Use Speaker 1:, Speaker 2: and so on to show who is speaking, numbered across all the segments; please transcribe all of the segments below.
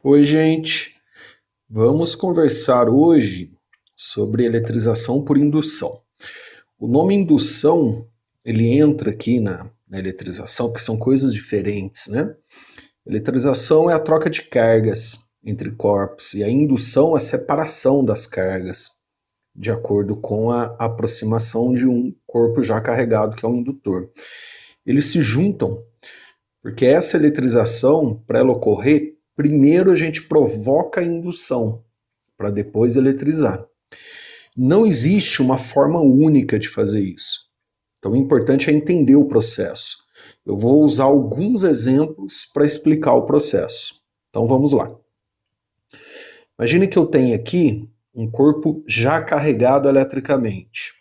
Speaker 1: Oi, gente. Vamos conversar hoje sobre eletrização por indução. O nome indução, ele entra aqui na eletrização, porque são coisas diferentes, né? Eletrização é a troca de cargas entre corpos e a indução é a separação das cargas, de acordo com a aproximação de um corpo já carregado, que é o indutor. Eles se juntam porque essa eletrização, para ela ocorrer, primeiro a gente provoca a indução, para depois eletrizar. Não existe uma forma única de fazer isso. Então o importante é entender o processo. Eu vou usar alguns exemplos para explicar o processo. Então vamos lá. Imagine que eu tenho aqui um corpo já carregado eletricamente.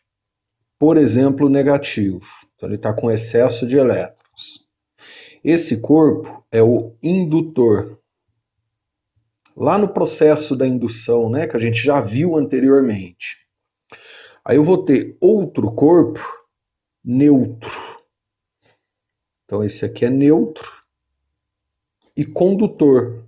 Speaker 1: Por exemplo, negativo. Então ele está com excesso de elétrons. Esse corpo é o indutor. Lá no processo da indução, né, que a gente já viu anteriormente. Aí eu vou ter outro corpo neutro. Então esse aqui é neutro e condutor.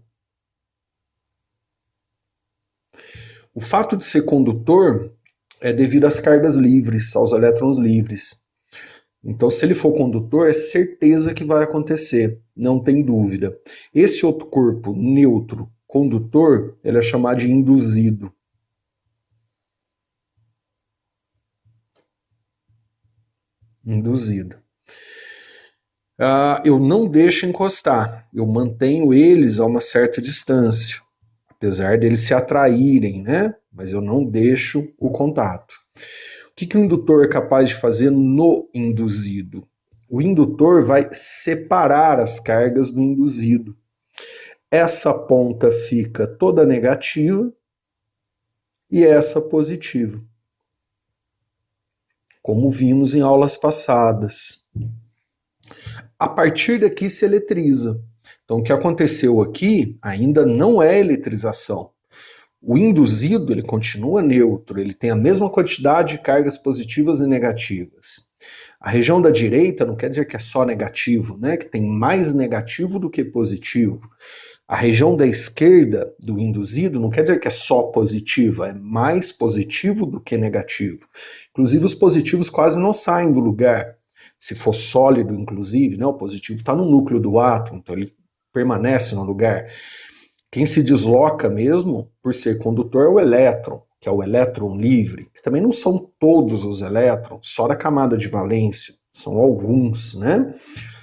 Speaker 1: O fato de ser condutor é devido às cargas livres, aos elétrons livres. Então, se ele for condutor, é certeza que vai acontecer, não tem dúvida. Esse outro corpo neutro, condutor, ele é chamado de induzido. Induzido. Eu não deixo encostar, eu mantenho eles a uma certa distância, apesar deles se atraírem, né? Mas eu não deixo o contato. O que o indutor é capaz de fazer no induzido? O indutor vai separar as cargas do induzido. Essa ponta fica toda negativa e essa positiva, como vimos em aulas passadas. A partir daqui se eletriza. Então o que aconteceu aqui ainda não é eletrização. O induzido ele continua neutro, ele tem a mesma quantidade de cargas positivas e negativas. A região da direita não quer dizer que é só negativo, né? Que tem mais negativo do que positivo. A região da esquerda do induzido não quer dizer que é só positivo, é mais positivo do que negativo. Inclusive os positivos quase não saem do lugar. Se for sólido, inclusive, né? O positivo está no núcleo do átomo, então ele permanece no lugar. Quem se desloca mesmo, por ser condutor, é o elétron, que é o elétron livre, que também não são todos os elétrons, só da camada de valência, são alguns, né?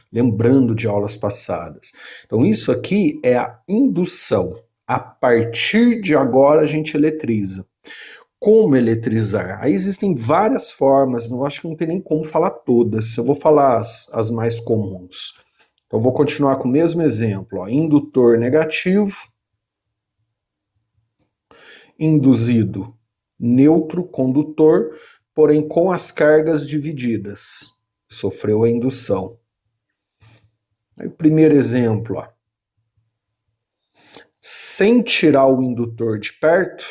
Speaker 1: Lembrando de aulas passadas. Então isso aqui é a indução. A partir de agora a gente eletriza. Como eletrizar? Aí existem várias formas, não acho que não tem nem como falar todas, eu vou falar as mais comuns. Então eu vou continuar com o mesmo exemplo, ó, indutor negativo, induzido neutro, condutor, porém com as cargas divididas. Sofreu a indução. Aí, o primeiro exemplo, ó. Sem tirar o indutor de perto,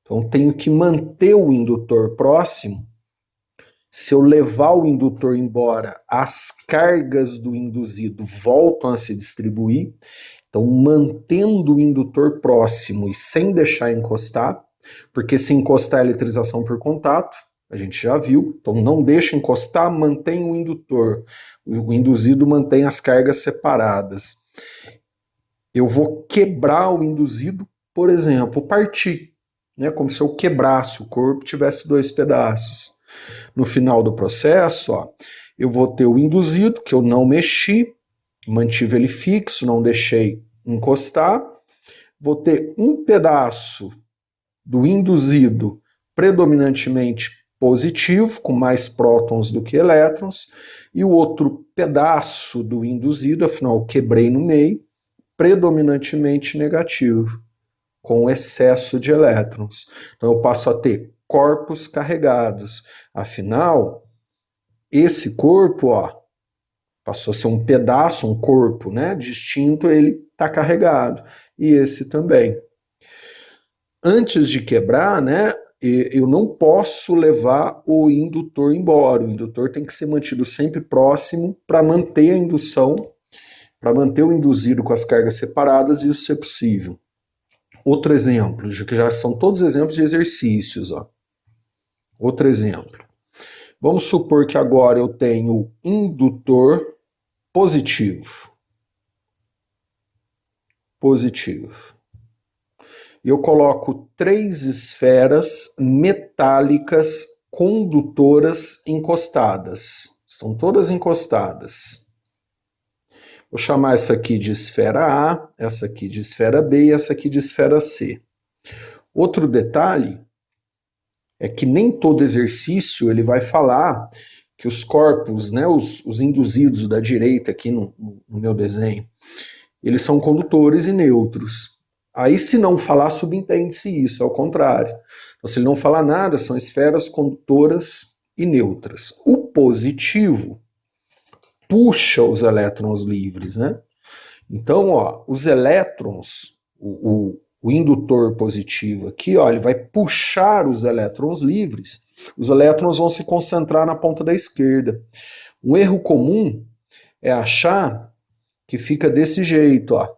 Speaker 1: então tenho que manter o indutor próximo. Se eu levar o indutor embora, as cargas do induzido voltam a se distribuir. Então, mantendo o indutor próximo e sem deixar encostar, porque se encostar é eletrização por contato, a gente já viu, então não deixa encostar, mantém o indutor. O induzido mantém as cargas separadas. Eu vou quebrar o induzido, por exemplo, partir, né, como se eu quebrasse o corpo, tivesse dois pedaços. No final do processo, ó, eu vou ter o induzido, que eu não mexi, mantive ele fixo, não deixei encostar. Vou ter um pedaço do induzido predominantemente positivo, com mais prótons do que elétrons, e o outro pedaço do induzido, afinal quebrei no meio, predominantemente negativo, com excesso de elétrons. Então eu passo a ter corpos carregados. Afinal, esse corpo, ó, passou a ser um pedaço, um corpo, né, distinto, ele está carregado. E esse também. Antes de quebrar, né, eu não posso levar o indutor embora. O indutor tem que ser mantido sempre próximo para manter a indução para manter o induzido com as cargas separadas e isso ser possível. Outro exemplo, que já são todos exemplos de exercícios. Ó. Outro exemplo. Vamos supor que agora eu tenho indutor positivo. Positivo. Eu coloco 3 esferas metálicas condutoras encostadas. Estão todas encostadas. Vou chamar essa aqui de esfera A, essa aqui de esfera B e essa aqui de esfera C. Outro detalhe é que nem todo exercício ele vai falar que os corpos, né, os induzidos da direita aqui no meu desenho, eles são condutores e neutros. Aí se não falar, subentende-se isso, é o contrário. Então, se ele não falar nada, são esferas condutoras e neutras. O positivo puxa os elétrons livres, né? Então, ó, os elétrons, o indutor positivo aqui, ó, ele vai puxar os elétrons livres, os elétrons vão se concentrar na ponta da esquerda. Um erro comum é achar que fica desse jeito, ó.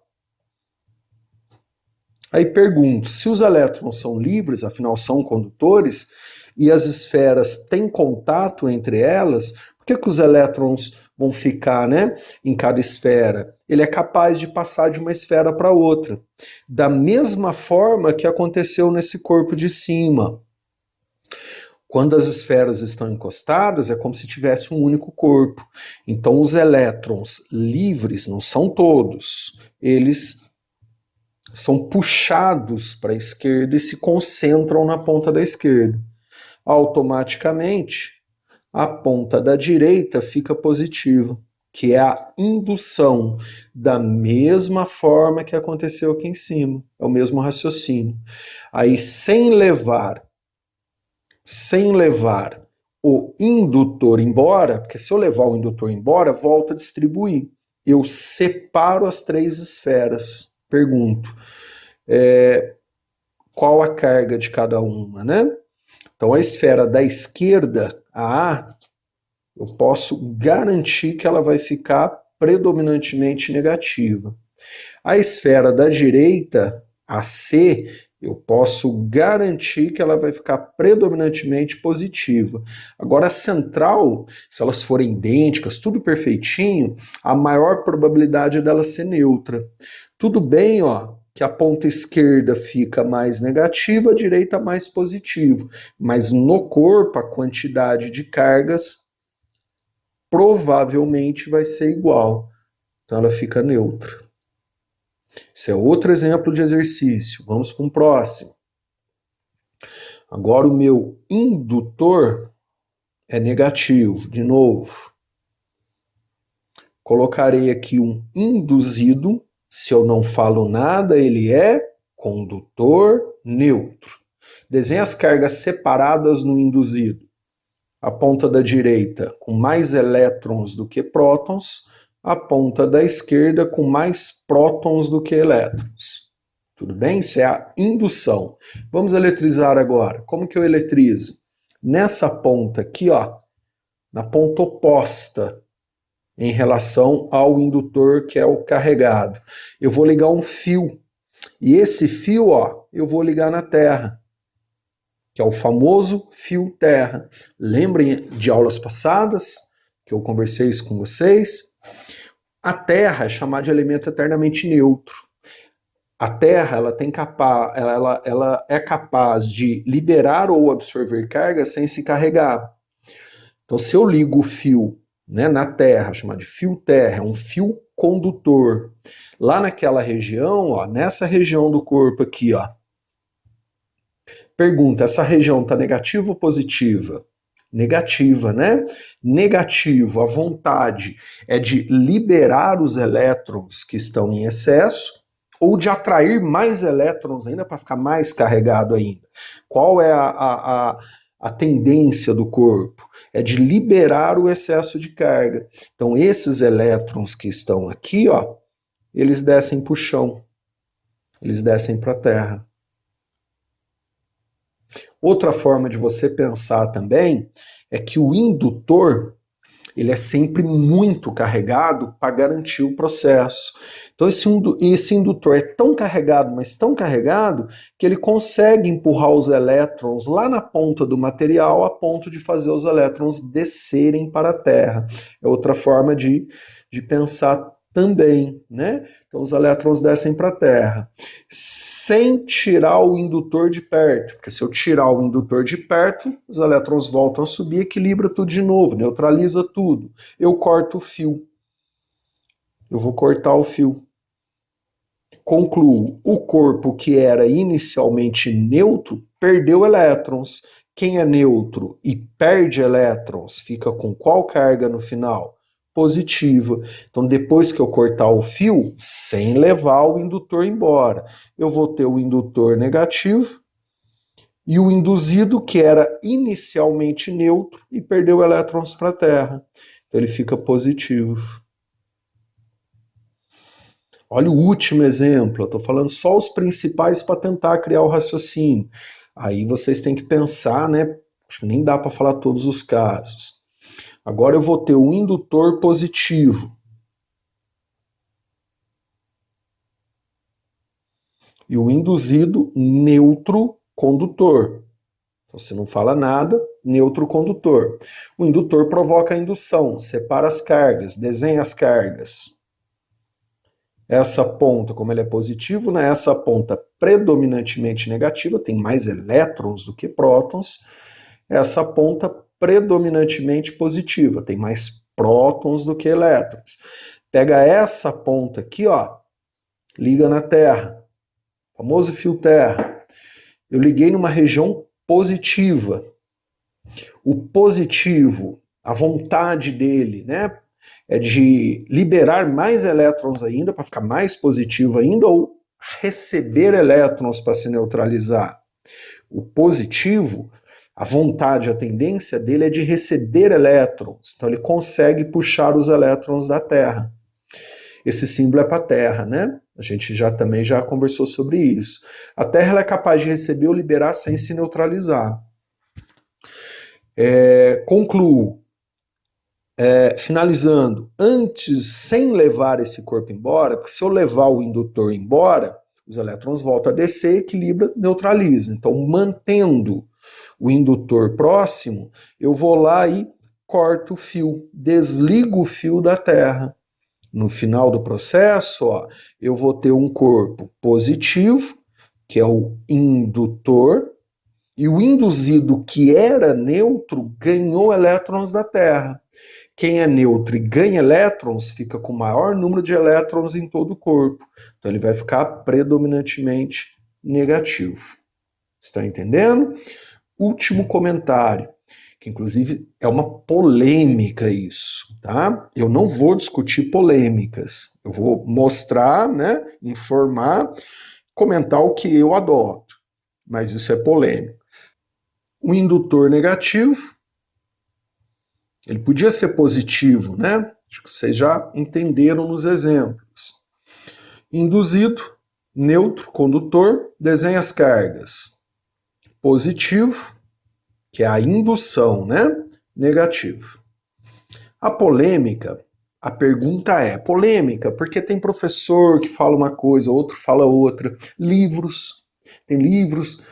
Speaker 1: Aí pergunto, se os elétrons são livres, afinal são condutores, e as esferas têm contato entre elas, por que os elétrons vão ficar, né, em cada esfera? Ele é capaz de passar de uma esfera para outra. Da mesma forma que aconteceu nesse corpo de cima. Quando as esferas estão encostadas, é como se tivesse um único corpo. Então os elétrons livres, não são todos, eles são puxados para a esquerda e se concentram na ponta da esquerda. Automaticamente, a ponta da direita fica positiva, que é a indução, da mesma forma que aconteceu aqui em cima. É o mesmo raciocínio. Aí, sem levar o indutor embora, porque se eu levar o indutor embora, volta a distribuir. Eu separo as 3 esferas. Pergunto, qual a carga de cada uma, né? Então, a esfera da esquerda, a A, eu posso garantir que ela vai ficar predominantemente negativa. A esfera da direita, a C, eu posso garantir que ela vai ficar predominantemente positiva. Agora, a central, se elas forem idênticas, tudo perfeitinho, a maior probabilidade é dela ser neutra. Tudo bem, ó, que a ponta esquerda fica mais negativa, a direita mais positiva, mas no corpo a quantidade de cargas provavelmente vai ser igual. Então ela fica neutra. Esse é outro exemplo de exercício. Vamos para um próximo. Agora o meu indutor é negativo, de novo. Colocarei aqui um induzido. Se eu não falo nada, ele é condutor neutro. Desenhe as cargas separadas no induzido. A ponta da direita com mais elétrons do que prótons, a ponta da esquerda com mais prótons do que elétrons. Tudo bem? Isso é a indução. Vamos eletrizar agora. Como que eu eletrizo? Nessa ponta aqui, ó, na ponta oposta em relação ao indutor que é o carregado. Eu vou ligar um fio. E esse fio, ó, eu vou ligar na terra, que é o famoso fio terra. Lembrem de aulas passadas, que eu conversei isso com vocês? A terra é chamada de elemento eternamente neutro. A terra ela é capaz de liberar ou absorver carga sem se carregar. Então, se eu ligo o fio, né, na terra, chamado de fio terra, é um fio condutor. Lá naquela região, ó, nessa região do corpo aqui, ó. Pergunta, essa região está negativa ou positiva? Negativa, né? Negativo, a vontade é de liberar os elétrons que estão em excesso ou de atrair mais elétrons ainda para ficar mais carregado ainda. Qual é a tendência do corpo? É de liberar o excesso de carga. Então, esses elétrons que estão aqui, ó, eles descem para o chão, eles descem para a terra. Outra forma de você pensar também é que o indutor, ele é sempre muito carregado para garantir o processo. Então esse indutor é tão carregado, mas tão carregado, que ele consegue empurrar os elétrons lá na ponta do material a ponto de fazer os elétrons descerem para a Terra. É outra forma de pensar também, né? Então os elétrons descem para a Terra, sem tirar o indutor de perto, porque se eu tirar o indutor de perto, os elétrons voltam a subir, equilibra tudo de novo, neutraliza tudo. Eu corto o fio. Eu vou cortar o fio. Concluo, o corpo que era inicialmente neutro perdeu elétrons. Quem é neutro e perde elétrons fica com qual carga no final? Positiva. Então, depois que eu cortar o fio, sem levar o indutor embora, eu vou ter o indutor negativo e o induzido, que era inicialmente neutro e perdeu elétrons para a Terra. Então, ele fica positivo. Olha o último exemplo, eu estou falando só os principais para tentar criar o raciocínio. Aí vocês têm que pensar, né? Acho que nem dá para falar todos os casos. Agora eu vou ter o indutor positivo e o induzido neutro condutor. Então, se não fala nada, neutro condutor. O indutor provoca a indução, separa as cargas, desenha as cargas. Essa ponta, como ele é positivo, né? Essa ponta predominantemente negativa, tem mais elétrons do que prótons. Essa ponta predominantemente positiva, tem mais prótons do que elétrons. Pega essa ponta aqui, ó, liga na Terra, famoso fio terra. Eu liguei numa região positiva. O positivo, a vontade dele, né, é de liberar mais elétrons ainda, para ficar mais positivo ainda, ou receber elétrons para se neutralizar. O positivo, a vontade, a tendência dele é de receber elétrons, então ele consegue puxar os elétrons da Terra. Esse símbolo é para a Terra, né? A gente também já conversou sobre isso. A Terra ela é capaz de receber ou liberar sem se neutralizar. Concluo. Finalizando, antes, sem levar esse corpo embora, porque se eu levar o indutor embora, os elétrons voltam a descer, equilibra, neutraliza. Então, mantendo o indutor próximo, eu vou lá e corto o fio, desligo o fio da Terra. No final do processo, ó, eu vou ter um corpo positivo, que é o indutor, e o induzido, que era neutro, ganhou elétrons da Terra. Quem é neutro e ganha elétrons fica com o maior número de elétrons em todo o corpo. Então ele vai ficar predominantemente negativo. Está entendendo? Último comentário, que inclusive é uma polêmica isso, tá? Eu não vou discutir polêmicas. Eu vou mostrar, né, informar, comentar o que eu adoto. Mas isso é polêmico. O indutor negativo, ele podia ser positivo, né? Acho que vocês já entenderam nos exemplos. Induzido, neutro, condutor, desenha as cargas. Positivo, que é a indução, né? Negativo. A polêmica, a pergunta é, polêmica, porque tem professor que fala uma coisa, outro fala outra, livros, tem livros.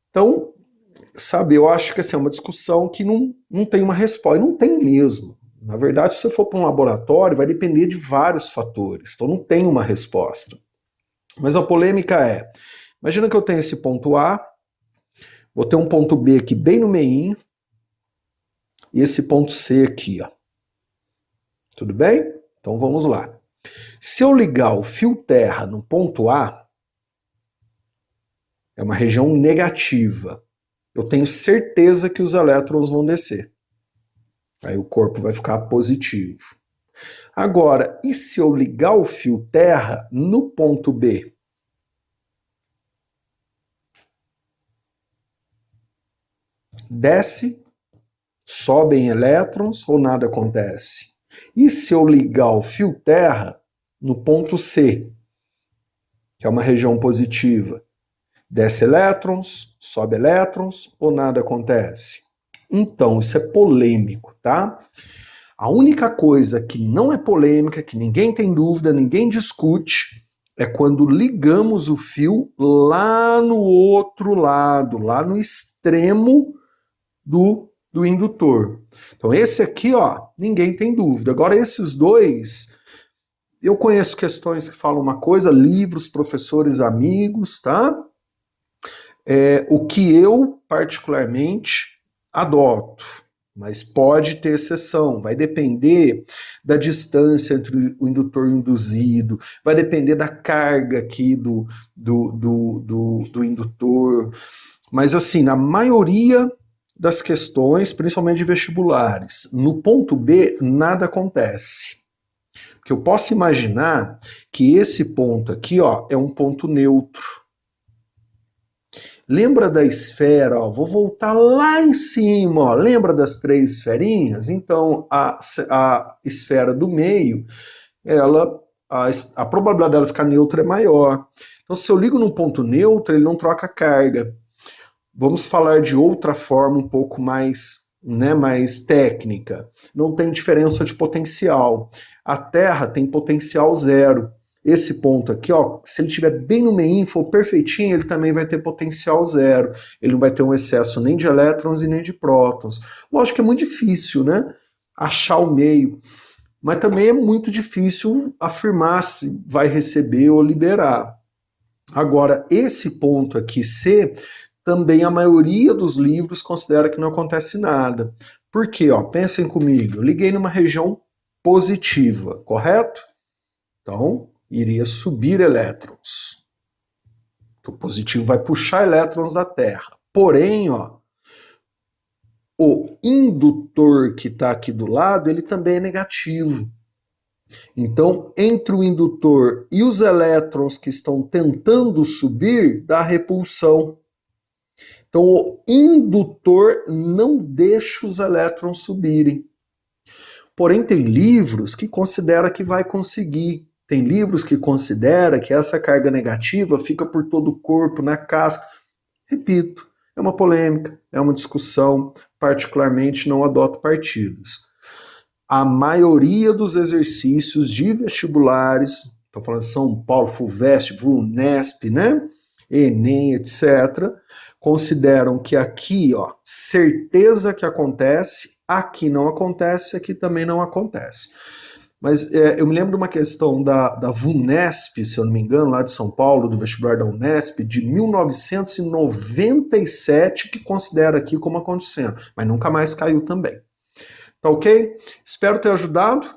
Speaker 1: Então, sabe, eu acho que assim, é uma discussão que não tem uma resposta, não tem mesmo. Na verdade, se você for para um laboratório, vai depender de vários fatores, então não tem uma resposta. Mas a polêmica é, imagina que eu tenho esse ponto A, vou ter um ponto B aqui bem no meio, e esse ponto C aqui, ó. Tudo bem? Então vamos lá. Se eu ligar o fio terra no ponto A, é uma região negativa. Eu tenho certeza que os elétrons vão descer. Aí o corpo vai ficar positivo. Agora, e se eu ligar o fio terra no ponto B? Desce, sobem elétrons ou nada acontece? E se eu ligar o fio terra no ponto C, que é uma região positiva? Desce elétrons, sobe elétrons ou nada acontece? Então, isso é polêmico, tá? A única coisa que não é polêmica, que ninguém tem dúvida, ninguém discute, é quando ligamos o fio lá no outro lado, lá no extremo do indutor. Então esse aqui, ó, ninguém tem dúvida. Agora esses dois, eu conheço questões que falam uma coisa, livros, professores, amigos, tá? O que eu particularmente adoto, mas pode ter exceção, vai depender da distância entre o indutor e o induzido, vai depender da carga aqui do indutor, mas assim, na maioria das questões, principalmente de vestibulares, no ponto B nada acontece. Porque eu posso imaginar que esse ponto aqui, ó, é um ponto neutro. Lembra da esfera? Ó, vou voltar lá em cima. Ó, lembra das 3 esferinhas? Então, a esfera do meio, a probabilidade dela ficar neutra é maior. Então, se eu ligo num ponto neutro, ele não troca carga. Vamos falar de outra forma um pouco mais, mais técnica. Não tem diferença de potencial. A Terra tem potencial zero. Esse ponto aqui, ó, se ele estiver bem no meio, for perfeitinho, ele também vai ter potencial zero. Ele não vai ter um excesso nem de elétrons e nem de prótons. Lógico que é muito difícil, né? Achar o meio. Mas também é muito difícil afirmar se vai receber ou liberar. Agora, esse ponto aqui, C, também a maioria dos livros considera que não acontece nada. Por quê? Ó, pensem comigo, eu liguei numa região positiva, correto? Então, iria subir elétrons. O positivo vai puxar elétrons da Terra. Porém, ó, o indutor que está aqui do lado, ele também é negativo. Então, entre o indutor e os elétrons que estão tentando subir, dá repulsão. Então, o indutor não deixa os elétrons subirem. Porém, tem livros que considera que vai conseguir. Tem livros que considera que essa carga negativa fica por todo o corpo, na casca. Repito, é uma polêmica, é uma discussão, particularmente não adoto partidos. A maioria dos exercícios de vestibulares, estou falando de São Paulo, FUVEST, VUNESP, né? Enem, etc., consideram que aqui, ó, certeza que acontece, aqui não acontece, aqui também não acontece. Mas eu me lembro de uma questão da VUNESP, se eu não me engano, lá de São Paulo, do vestibular da Unesp, de 1997, que considera aqui como acontecendo, mas nunca mais caiu também. Tá ok? Espero ter ajudado.